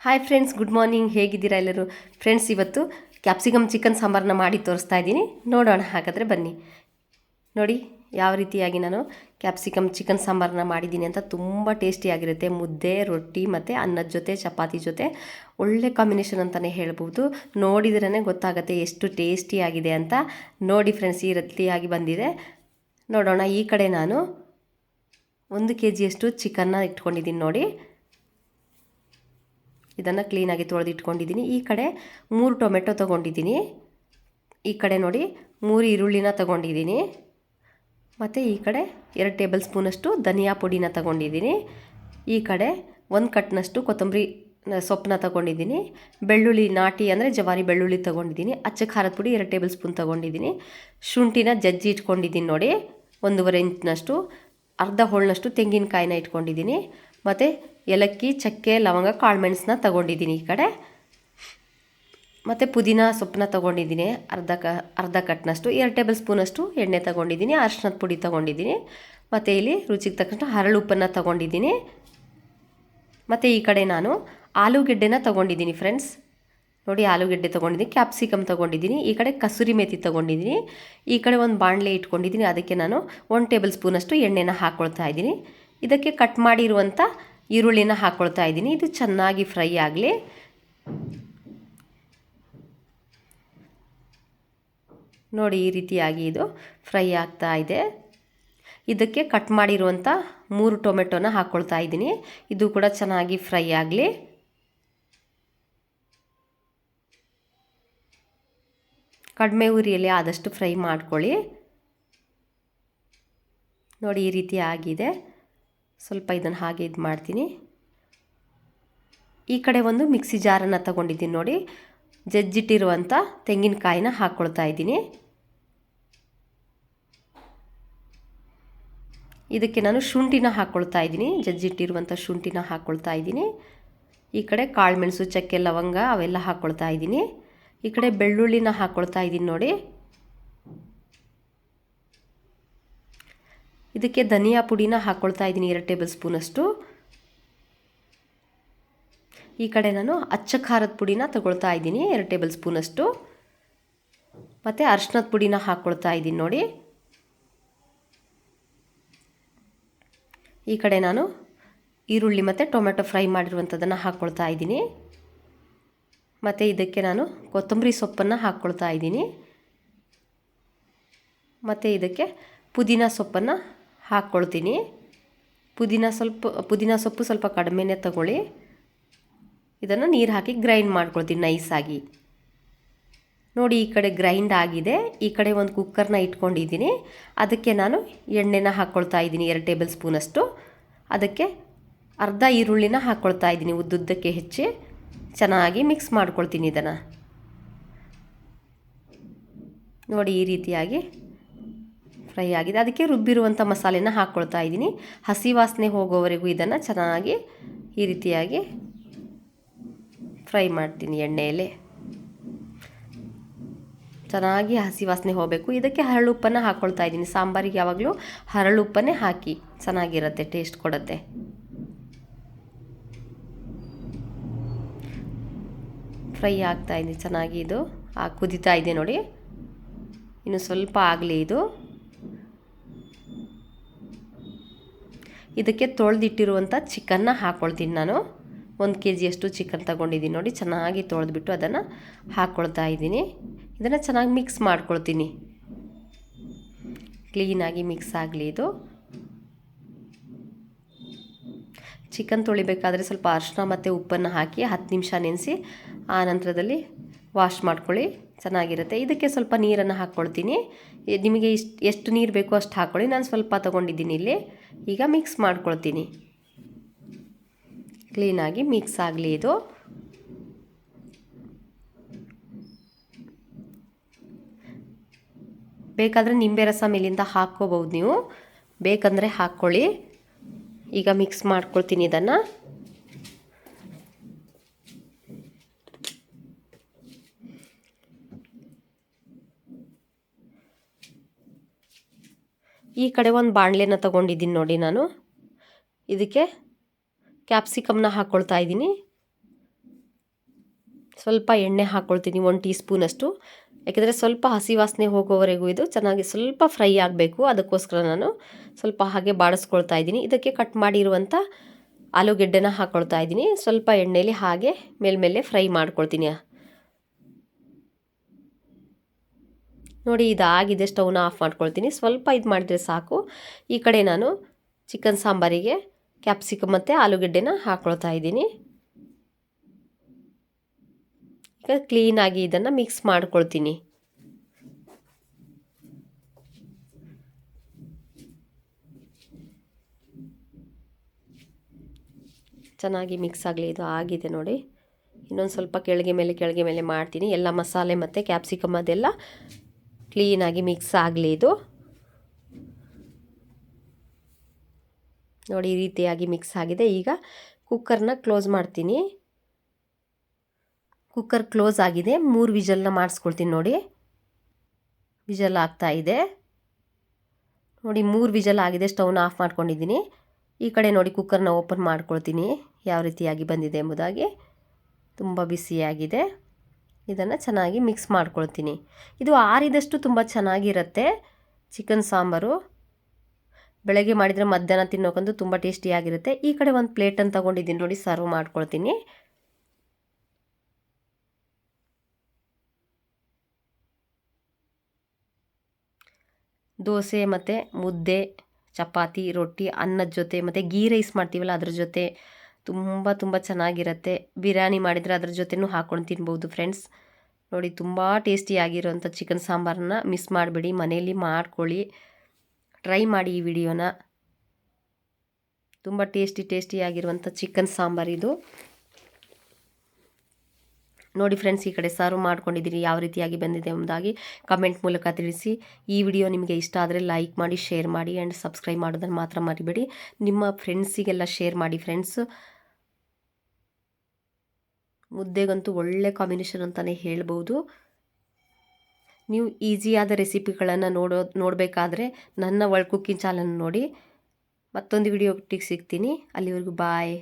Hi friends, good morning. ಹೇಗಿದ್ದೀರಾ ಎಲ್ಲರೂ? Friends, ಇವತ್ತು ಕ್ಯಾಪ್ಸಿಕಮ್ ಚಿಕನ್ ಸಾಂಬಾರನ್ನ ಮಾಡಿ ತೋರಿಸ್ತಾ ಇದ್ದೀನಿ. ನೋಡೋಣ, ಹಾಗಾದರೆ ಬನ್ನಿ. ನೋಡಿ ಯಾವ ರೀತಿಯಾಗಿ ನಾನು ಕ್ಯಾಪ್ಸಿಕಮ್ ಚಿಕನ್ ಸಾಂಬಾರನ್ನ ಮಾಡಿದ್ದೀನಿ ಅಂತ. ತುಂಬ ಟೇಸ್ಟಿಯಾಗಿರುತ್ತೆ. ಮುದ್ದೆ, ರೊಟ್ಟಿ ಮತ್ತು ಅನ್ನದ ಜೊತೆ, ಚಪಾತಿ ಜೊತೆ ಒಳ್ಳೆ ಕಾಂಬಿನೇಷನ್ ಅಂತಲೇ ಹೇಳ್ಬೋದು. ನೋಡಿದ್ರೇ ಗೊತ್ತಾಗುತ್ತೆ ಎಷ್ಟು ಟೇಸ್ಟಿಯಾಗಿದೆ ಅಂತ. ನೋಡಿ ಫ್ರೆಂಡ್ಸ್, ಈ ರೀತಿಯಾಗಿ ಬಂದಿದೆ. ನೋಡೋಣ. ಈ ಕಡೆ ನಾನು 1 kg ಚಿಕನ್ನ ಇಟ್ಕೊಂಡಿದ್ದೀನಿ. ನೋಡಿ, ಇದನ್ನು ಕ್ಲೀನಾಗಿ ತೊಳೆದಿಟ್ಕೊಂಡಿದ್ದೀನಿ. ಈ ಕಡೆ 3 ಟೊಮೆಟೊ ತೊಗೊಂಡಿದ್ದೀನಿ. ಈ ಕಡೆ ನೋಡಿ 3 ಈರುಳ್ಳಿನ ತೊಗೊಂಡಿದ್ದೀನಿ. ಮತ್ತು ಈ ಕಡೆ 2 ಟೇಬಲ್ ಸ್ಪೂನಷ್ಟು ಧನಿಯಾ ಪುಡಿನ ತೊಗೊಂಡಿದ್ದೀನಿ. ಈ ಕಡೆ 1 ಕಟ್ನಷ್ಟು ಕೊತ್ತಂಬರಿ ಸೊಪ್ಪನ್ನ ತೊಗೊಂಡಿದ್ದೀನಿ. ಬೆಳ್ಳುಳ್ಳಿ ನಾಟಿ ಅಂದರೆ ಜವಾರಿ ಬೆಳ್ಳುಳ್ಳಿ ತೊಗೊಂಡಿದ್ದೀನಿ. ಅಚ್ಚ ಖಾರದ ಪುಡಿ 2 ಟೇಬಲ್ ಸ್ಪೂನ್ ತೊಗೊಂಡಿದ್ದೀನಿ. ಶುಂಠಿನ ಜಜ್ಜಿ ಇಟ್ಕೊಂಡಿದ್ದೀನಿ. ನೋಡಿ, 1.5 ಇಂಚಿನಷ್ಟು, ಅರ್ಧ ಹೋಳನಷ್ಟು ತೆಂಗಿನಕಾಯಿನ ಇಟ್ಕೊಂಡಿದ್ದೀನಿ. ಮತ್ತು ಏಲಕ್ಕಿ, ಚಕ್ಕೆ, ಲವಂಗ, ಕಾಳುಮೆಣಸನ್ನ ತೊಗೊಂಡಿದ್ದೀನಿ ಈ ಕಡೆ. ಮತ್ತು ಪುದೀನ ಸೊಪ್ಪನ್ನ ತೊಗೊಂಡಿದ್ದೀನಿ ಅರ್ಧ ಕಟ್ನಷ್ಟು. 2 ಟೇಬಲ್ ಸ್ಪೂನಷ್ಟು ಎಣ್ಣೆ ತೊಗೊಂಡಿದ್ದೀನಿ. ಅರಿಶಿನದ ಪುಡಿ ತೊಗೊಂಡಿದ್ದೀನಿ. ಮತ್ತು ಇಲ್ಲಿ ರುಚಿಗೆ ತಕ್ಕಂಥ ಹರಳುಪ್ಪನ್ನು ತೊಗೊಂಡಿದ್ದೀನಿ. ಮತ್ತು ಈ ಕಡೆ ನಾನು ಆಲೂಗೆಡ್ಡೆನ ತೊಗೊಂಡಿದ್ದೀನಿ ಫ್ರೆಂಡ್ಸ್. ನೋಡಿ, ಆಲೂಗೆಡ್ಡೆ ತೊಗೊಂಡಿದ್ದೀನಿ. ಕ್ಯಾಪ್ಸಿಕಮ್ ತೊಗೊಂಡಿದ್ದೀನಿ. ಈ ಕಡೆ ಕಸೂರಿ ಮೇಥಿ ತೊಗೊಂಡಿದ್ದೀನಿ. ಈ ಕಡೆ ಒಂದು ಬಾಣಲೆ ಇಟ್ಕೊಂಡಿದ್ದೀನಿ. ಅದಕ್ಕೆ ನಾನು 1 ಟೇಬಲ್ ಸ್ಪೂನಷ್ಟು ಎಣ್ಣೆನ ಹಾಕ್ಕೊಳ್ತಾ ಇದ್ದೀನಿ. ಇದಕ್ಕೆ ಕಟ್ ಮಾಡಿರುವಂಥ ಈರುಳ್ಳಿನ ಹಾಕ್ಕೊಳ್ತಾ ಇದ್ದೀನಿ. ಇದು ಚೆನ್ನಾಗಿ ಫ್ರೈ ಆಗಲಿ. ನೋಡಿ, ಈ ರೀತಿಯಾಗಿ ಇದು ಫ್ರೈ ಆಗ್ತಾ ಇದೆ. ಇದಕ್ಕೆ ಕಟ್ ಮಾಡಿರುವಂಥ 3 ಟೊಮೆಟೊನ ಹಾಕ್ಕೊಳ್ತಾ ಇದ್ದೀನಿ. ಇದು ಕೂಡ ಚೆನ್ನಾಗಿ ಫ್ರೈ ಆಗಲಿ. ಕಡಿಮೆ ಉರಿಯಲ್ಲಿ ಆದಷ್ಟು ಫ್ರೈ ಮಾಡ್ಕೊಳ್ಳಿ. ನೋಡಿ, ಈ ರೀತಿ ಆಗಿದೆ. ಸ್ವಲ್ಪ ಇದನ್ನು ಹಾಗೆ ಇದು ಮಾಡ್ತೀನಿ. ಈ ಕಡೆ ಒಂದು ಮಿಕ್ಸಿ ಜಾರನ್ನು ತಗೊಂಡಿದ್ದೀನಿ. ನೋಡಿ, ಜಜ್ಜಿಟ್ಟಿರುವಂಥ ತೆಂಗಿನಕಾಯಿನ ಹಾಕ್ಕೊಳ್ತಾ ಇದ್ದೀನಿ. ಇದಕ್ಕೆ ನಾನು ಶುಂಠಿನ ಹಾಕ್ಕೊಳ್ತಾ ಇದ್ದೀನಿ. ಜಜ್ಜಿಟ್ಟಿರುವಂಥ ಶುಂಠಿನ ಹಾಕ್ಕೊಳ್ತಾ ಇದ್ದೀನಿ. ಈ ಕಡೆ ಕಾಳುಮೆಣಸು, ಚಕ್ಕೆ, ಲವಂಗ ಅವೆಲ್ಲ ಹಾಕ್ಕೊಳ್ತಾ ಇದ್ದೀನಿ. ಈ ಕಡೆ ಬೆಳ್ಳುಳ್ಳಿನ ಹಾಕ್ಕೊಳ್ತಾ ಇದ್ದೀನಿ. ನೋಡಿ, ಇದಕ್ಕೆ ಧನಿಯಾ ಪುಡಿನ ಹಾಕ್ಕೊಳ್ತಾ ಇದ್ದೀನಿ 2 ಟೇಬಲ್ ಸ್ಪೂನಷ್ಟು. ಈ ಕಡೆ ನಾನು ಅಚ್ಚ ಖಾರದ ಪುಡಿನ ತಗೊಳ್ತಾ ಇದ್ದೀನಿ 2 ಟೇಬಲ್ ಸ್ಪೂನಷ್ಟು. ಮತ್ತು ಅರಿಶಿನದ ಪುಡಿನ ಹಾಕ್ಕೊಳ್ತಾ ಇದ್ದೀನಿ. ನೋಡಿ, ಈ ಕಡೆ ನಾನು ಈರುಳ್ಳಿ ಮತ್ತು ಟೊಮೆಟೊ ಫ್ರೈ ಮಾಡಿರುವಂಥದ್ದನ್ನು ಹಾಕ್ಕೊಳ್ತಾ ಇದ್ದೀನಿ. ಮತ್ತು ಇದಕ್ಕೆ ನಾನು ಕೊತ್ತಂಬರಿ ಸೊಪ್ಪನ್ನು ಹಾಕ್ಕೊಳ್ತಾ ಇದ್ದೀನಿ. ಮತ್ತು ಇದಕ್ಕೆ ಪುದೀನ ಸೊಪ್ಪನ್ನು ಹಾಕ್ಕೊಳ್ತೀನಿ. ಪುದೀನ ಸೊಪ್ಪು ಸ್ವಲ್ಪ ಕಡಿಮೆನೇ ತಗೊಳ್ಳಿ. ಇದನ್ನು ನೀರು ಹಾಕಿ ಗ್ರೈಂಡ್ ಮಾಡ್ಕೊಳ್ತೀನಿ ನೈಸಾಗಿ. ನೋಡಿ, ಈ ಕಡೆ ಗ್ರೈಂಡ್ ಆಗಿದೆ. ಈ ಕಡೆ ಒಂದು ಕುಕ್ಕರ್ನ ಇಟ್ಕೊಂಡಿದ್ದೀನಿ. ಅದಕ್ಕೆ ನಾನು ಎಣ್ಣೆನ ಹಾಕ್ಕೊಳ್ತಾ ಇದ್ದೀನಿ 2 ಟೇಬಲ್ ಸ್ಪೂನಷ್ಟು. ಅದಕ್ಕೆ ಅರ್ಧ ಈರುಳ್ಳಿನ ಹಾಕ್ಕೊಳ್ತಾ ಇದ್ದೀನಿ. ಉದ್ದುದ್ದಕ್ಕೆ ಹೆಚ್ಚಿ ಚೆನ್ನಾಗಿ ಮಿಕ್ಸ್ ಮಾಡ್ಕೊಳ್ತೀನಿ ಇದನ್ನು. ನೋಡಿ, ಈ ರೀತಿಯಾಗಿ ಫ್ರೈ ಆಗಿದೆ. ಅದಕ್ಕೆ ರುಬ್ಬಿರುವಂಥ ಮಸಾಲೆನ ಹಾಕ್ಕೊಳ್ತಾ ಇದ್ದೀನಿ. ಹಸಿ ವಾಸನೆ ಹೋಗೋವರೆಗೂ ಇದನ್ನು ಚೆನ್ನಾಗಿ ಈ ರೀತಿಯಾಗಿ ಫ್ರೈ ಮಾಡ್ತೀನಿ ಎಣ್ಣೆಯಲ್ಲಿ. ಚೆನ್ನಾಗಿ ಹಸಿ ವಾಸನೆ ಹೋಗಬೇಕು. ಇದಕ್ಕೆ ಹರಳುಪ್ಪನ್ನು ಹಾಕ್ಕೊಳ್ತಾ ಇದ್ದೀನಿ. ಸಾಂಬಾರಿಗೆ ಯಾವಾಗಲೂ ಹರಳುಪ್ಪನ್ನೇ ಹಾಕಿ, ಚೆನ್ನಾಗಿರುತ್ತೆ, ಟೇಸ್ಟ್ ಕೊಡುತ್ತೆ. ಫ್ರೈ ಆಗ್ತಾ ಇದೆ ಚೆನ್ನಾಗಿ. ಇದು ಕುದೀತಾ ಇದೆ. ನೋಡಿ, ಇನ್ನು ಸ್ವಲ್ಪ ಆಗಲಿ ಇದು. ಇದಕ್ಕೆ ತೊಳೆದಿಟ್ಟಿರುವಂಥ ಚಿಕನ್ನ ಹಾಕ್ಕೊಳ್ತೀನಿ ನಾನು. 1 kg ಚಿಕನ್ ತಗೊಂಡಿದ್ದೀನಿ. ನೋಡಿ, ಚೆನ್ನಾಗಿ ತೊಳೆದ್ಬಿಟ್ಟು ಅದನ್ನು ಹಾಕ್ಕೊಳ್ತಾ ಇದ್ದೀನಿ. ಇದನ್ನು ಚೆನ್ನಾಗಿ ಮಿಕ್ಸ್ ಮಾಡ್ಕೊಳ್ತೀನಿ. ಕ್ಲೀನಾಗಿ ಮಿಕ್ಸ್ ಆಗಲಿ ಇದು. ಚಿಕನ್ ತೊಳಿಬೇಕಾದ್ರೆ ಸ್ವಲ್ಪ ಅರಿಶಿನ ಮತ್ತು ಉಪ್ಪನ್ನು ಹಾಕಿ 10 ನಿಮಿಷ ನೆನೆಸಿ ಆ ನಂತರದಲ್ಲಿ ವಾಶ್ ಮಾಡ್ಕೊಳ್ಳಿ, ಚೆನ್ನಾಗಿರುತ್ತೆ. ಇದಕ್ಕೆ ಸ್ವಲ್ಪ ನೀರನ್ನು ಹಾಕ್ಕೊಳ್ತೀನಿ. ನಿಮಗೆ ಎಷ್ಟು ನೀರು ಬೇಕೋ ಅಷ್ಟು ಹಾಕ್ಕೊಳ್ಳಿ. ನಾನು ಸ್ವಲ್ಪ ತೊಗೊಂಡಿದ್ದೀನಿ ಇಲ್ಲಿ. ಈಗ ಮಿಕ್ಸ್ ಮಾಡ್ಕೊಳ್ತೀನಿ. ಕ್ಲೀನಾಗಿ ಮಿಕ್ಸ್ ಆಗಲಿ ಇದು. ಬೇಕಾದರೆ ನಿಂಬೆ ರಸ ಮೇಲಿಂದ ಹಾಕ್ಕೋಬಹುದು ನೀವು, ಬೇಕಂದರೆ ಹಾಕ್ಕೊಳ್ಳಿ. ಈಗ ಮಿಕ್ಸ್ ಮಾಡ್ಕೊಳ್ತೀನಿ ಇದನ್ನು. ಈ ಕಡೆ ಒಂದು ಬಾಣಲೆನ ತೊಗೊಂಡಿದ್ದೀನಿ. ನೋಡಿ, ನಾನು ಇದಕ್ಕೆ ಕ್ಯಾಪ್ಸಿಕಮ್ನ ಹಾಕ್ಕೊಳ್ತಾ ಇದ್ದೀನಿ. ಸ್ವಲ್ಪ ಎಣ್ಣೆ ಹಾಕ್ಕೊಳ್ತೀನಿ, 1 ಟೀ ಸ್ಪೂನಷ್ಟು. ಯಾಕೆಂದರೆ ಸ್ವಲ್ಪ ಹಸಿ ವಾಸನೆ ಹೋಗೋವರೆಗೂ ಇದು ಚೆನ್ನಾಗಿ ಸ್ವಲ್ಪ ಫ್ರೈ ಆಗಬೇಕು. ಅದಕ್ಕೋಸ್ಕರ ನಾನು ಸ್ವಲ್ಪ ಹಾಗೆ ಬಾಡಿಸ್ಕೊಳ್ತಾ ಇದ್ದೀನಿ. ಇದಕ್ಕೆ ಕಟ್ ಮಾಡಿರುವಂಥ ಆಲೂಗೆಡ್ಡೆನ ಹಾಕ್ಕೊಳ್ತಾ ಇದ್ದೀನಿ. ಸ್ವಲ್ಪ ಎಣ್ಣೆಯಲ್ಲಿ ಹಾಗೆ ಮೇಲ್ಮೇಲೆ ಫ್ರೈ ಮಾಡ್ಕೊಳ್ತೀನಿ. ನೋಡಿ ಇದಾಗಿದೆ, ಸ್ಟವ್ನ ಆಫ್ ಮಾಡ್ಕೊಳ್ತೀನಿ. ಸ್ವಲ್ಪ ಇದು ಮಾಡಿದರೆ ಸಾಕು. ಈ ಕಡೆ ನಾನು ಚಿಕನ್ ಸಾಂಬಾರಿಗೆ ಕ್ಯಾಪ್ಸಿಕಮ್ ಮತ್ತು ಆಲೂಗೆಡ್ಡೆನ ಹಾಕ್ಕೊಳ್ತಾ ಇದ್ದೀನಿ. ಈಗ ಕ್ಲೀನಾಗಿ ಇದನ್ನು ಮಿಕ್ಸ್ ಮಾಡ್ಕೊಳ್ತೀನಿ. ಚೆನ್ನಾಗಿ ಮಿಕ್ಸ್ ಆಗಲಿ. ಇದು ಆಗಿದೆ ನೋಡಿ. ಇನ್ನೊಂದು ಸ್ವಲ್ಪ ಕೆಳಗೆ ಮೇಲೆ ಮಾಡ್ತೀನಿ. ಎಲ್ಲ ಮಸಾಲೆ ಮತ್ತು ಕ್ಯಾಪ್ಸಿಕಮ್ ಅದೆಲ್ಲ ಕ್ಲೀನಾಗಿ ಮಿಕ್ಸ್ ಆಗಲಿ. ಇದು ನೋಡಿ ಈ ರೀತಿಯಾಗಿ ಮಿಕ್ಸ್ ಆಗಿದೆ. ಈಗ ಕುಕ್ಕರ್ನ ಕ್ಲೋಸ್ ಮಾಡ್ತೀನಿ. ಕುಕ್ಕರ್ ಕ್ಲೋಸ್ ಆಗಿದೆ. 3 ವಿಜಲ್ನ ಮಾಡಿಸ್ಕೊಳ್ತೀನಿ. ನೋಡಿ ವಿಜಲ್ ಆಗ್ತಾ ಇದೆ. ನೋಡಿ 3 ವಿಜಲ್ ಆಗಿದೆ. ಸ್ಟವ್ನ ಆಫ್ ಮಾಡ್ಕೊಂಡಿದ್ದೀನಿ. ಈ ಕಡೆ ನೋಡಿ ಕುಕ್ಕರ್ನ ಓಪನ್ ಮಾಡ್ಕೊಳ್ತೀನಿ ಯಾವ ರೀತಿಯಾಗಿ ಬಂದಿದೆ ಎಂಬುದಾಗಿ. ತುಂಬ ಬಿಸಿಯಾಗಿದೆ. ಇದನ್ನು ಚೆನ್ನಾಗಿ ಮಿಕ್ಸ್ ಮಾಡ್ಕೊಳ್ತೀನಿ. ಇದು ಆರಿದಷ್ಟು ತುಂಬ ಚೆನ್ನಾಗಿರುತ್ತೆ ಚಿಕನ್ ಸಾಂಬಾರು. ಬೆಳಗ್ಗೆ ಮಾಡಿದರೆ ಮಧ್ಯಾಹ್ನ ತಿನ್ನೋಕ್ಕಂತೂ ತುಂಬ ಟೇಸ್ಟಿಯಾಗಿರುತ್ತೆ. ಈ ಕಡೆ ಒಂದು ಪ್ಲೇಟನ್ನು ತೊಗೊಂಡಿದ್ದೀನಿ ನೋಡಿ, ಸರ್ವ್ ಮಾಡ್ಕೊಳ್ತೀನಿ. ದೋಸೆ ಮತ್ತು ಮುದ್ದೆ, ಚಪಾತಿ, ರೊಟ್ಟಿ, ಅನ್ನದ ಜೊತೆ ಮತ್ತು ಗೀ ರೈಸ್ ಮಾಡ್ತೀವಲ್ಲ ಅದ್ರ ಜೊತೆ ತುಂಬ ಚೆನ್ನಾಗಿರುತ್ತೆ. ಬಿರಿಯಾನಿ ಮಾಡಿದರೆ ಅದ್ರ ಜೊತೆನೂ ಹಾಕ್ಕೊಂಡು ತಿನ್ಬೋದು ಫ್ರೆಂಡ್ಸ್. ನೋಡಿ ತುಂಬ ಟೇಸ್ಟಿಯಾಗಿರೋಂಥ ಚಿಕನ್ ಸಾಂಬಾರನ್ನ ಮಿಸ್ ಮಾಡಿಬಿಡಿ, ಮನೆಯಲ್ಲಿ ಮಾಡ್ಕೊಳ್ಳಿ, ಟ್ರೈ ಮಾಡಿ ಈ ವಿಡಿಯೋನ. ತುಂಬ ಟೇಸ್ಟಿಯಾಗಿರುವಂಥ ಚಿಕನ್ ಸಾಂಬಾರಿದು. ನೋಡಿ ಫ್ರೆಂಡ್ಸ್, ಈ ಕಡೆ ಸರ್ವ್ ಮಾಡ್ಕೊಂಡಿದ್ದೀನಿ. ಯಾವ ರೀತಿಯಾಗಿ ಬಂದಿದೆ ಎಂಬುದಾಗಿ ಕಮೆಂಟ್ ಮೂಲಕ ತಿಳಿಸಿ. ಈ ವಿಡಿಯೋ ನಿಮಗೆ ಇಷ್ಟ ಆದರೆ ಲೈಕ್ ಮಾಡಿ, ಶೇರ್ ಮಾಡಿ ಆ್ಯಂಡ್ ಸಬ್ಸ್ಕ್ರೈಬ್ ಮಾಡೋದನ್ನು ಮಾತ್ರ ಮರಿಬೇಡಿ. ನಿಮ್ಮ ಫ್ರೆಂಡ್ಸಿಗೆಲ್ಲ ಶೇರ್ ಮಾಡಿ ಫ್ರೆಂಡ್ಸ್. ಮುದ್ದೆಗಂತೂ ಒಳ್ಳೆ ಕಾಂಬಿನೇಷನ್ ಅಂತಲೇ ಹೇಳ್ಬೋದು. ನೀವು ಈಸಿಯಾದ ರೆಸಿಪಿಗಳನ್ನು ನೋಡಬೇಕಾದ್ರೆ ನನ್ನ ವರ್ಲ್ಡ್ ಕುಕ್ಕಿಂಗ್ ಚಾನಲ್ ನೋಡಿ. ಮತ್ತೊಂದು ವಿಡಿಯೋ ಒಟ್ಟಿಗೆ ಸಿಗ್ತೀನಿ. ಅಲ್ಲಿವರೆಗೂ ಬಾಯ್.